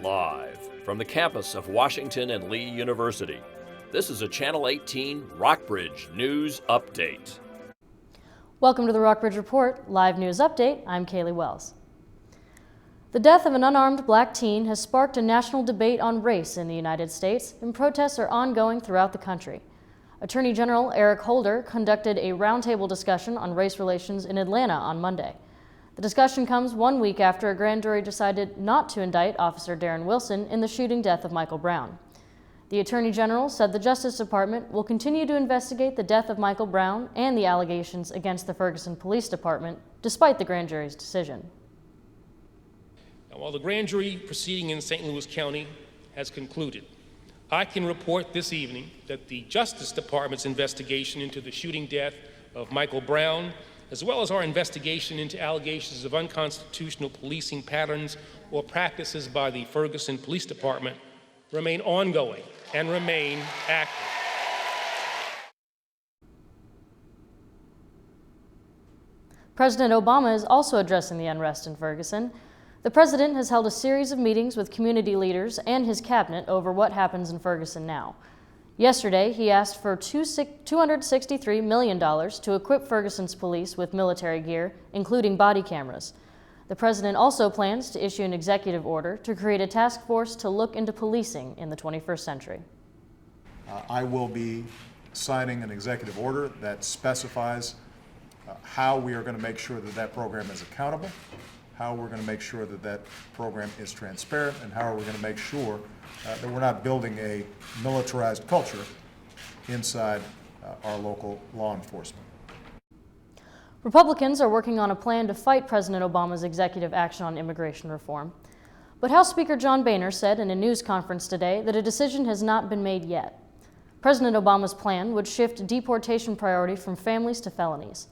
Live from the campus of Washington and Lee University, this is a Channel 18 Rockbridge News Update. Welcome to the Rockbridge Report live news update. I'm Kaylee Wells. The death of an unarmed black teen has sparked a national debate on race in the United States, and protests are ongoing throughout the country. Attorney General Eric Holder conducted a roundtable discussion on race relations in Atlanta on Monday. The discussion comes 1 week after a grand jury decided not to indict Officer Darren Wilson in the shooting death of Michael Brown. The Attorney General said the Justice Department will continue to investigate the death of Michael Brown and the allegations against the Ferguson Police Department, despite the grand jury's decision. Now, while the grand jury proceeding in St. Louis County has concluded, I can report this evening that the Justice Department's investigation into the shooting death of Michael Brown, as well as our investigation into allegations of unconstitutional policing patterns or practices by the Ferguson Police Department, remain ongoing and remain active. President Obama is also addressing the unrest in Ferguson. The president has held a series of meetings with community leaders and his cabinet over what happens in Ferguson now. Yesterday, he asked for $263 million to equip Ferguson's police with military gear, including body cameras. The president also plans to issue an executive order to create a task force to look into policing in the 21st century. I will be signing an executive order that specifies how we are going to make sure that that program is accountable, how we're going to make sure that that program is transparent, and how we're going to make sure that we're not building a militarized culture inside our local law enforcement. Republicans are working on a plan to fight President Obama's executive action on immigration reform. But House Speaker John Boehner said in a news conference today that a decision has not been made yet. President Obama's plan would shift deportation priority from families to felonies.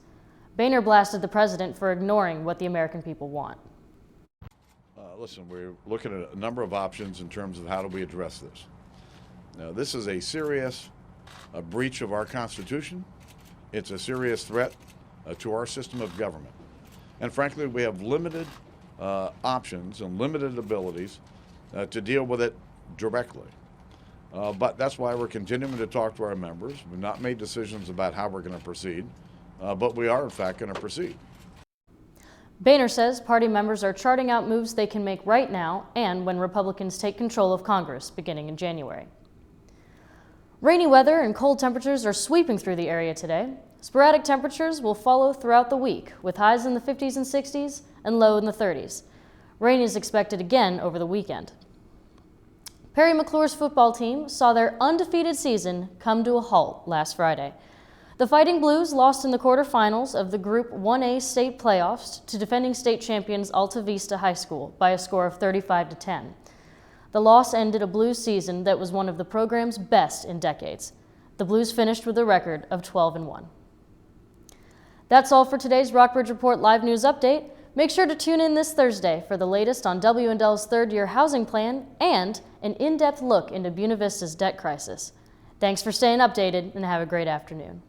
Boehner blasted the president for ignoring what the American people want. Listen, we're looking at a number of options in terms of how do we address this. Now, this is a serious breach of our Constitution. It's a serious threat to our system of government. And frankly, we have limited options and limited abilities to deal with it directly. But that's why we're continuing to talk to our members. We've not made decisions about how we're going to proceed, but we are, in fact, going to proceed. Boehner says party members are charting out moves they can make right now and when Republicans take control of Congress beginning in January. Rainy weather and cold temperatures are sweeping through the area today. Sporadic temperatures will follow throughout the week, with highs in the 50s and 60s and low in the 30s. Rain is expected again over the weekend. Perry McClure's football team saw their undefeated season come to a halt last Friday. The Fighting Blues lost in the quarterfinals of the Group 1A state playoffs to defending state champions Alta Vista High School by a score of 35-10. The loss ended a Blues season that was one of the program's best in decades. The Blues finished with a record of 12-1. That's all for today's Rockbridge Report live news update. Make sure to tune in this Thursday for the latest on W&L's third-year housing plan and an in-depth look into Buena Vista's debt crisis. Thanks for staying updated and have a great afternoon.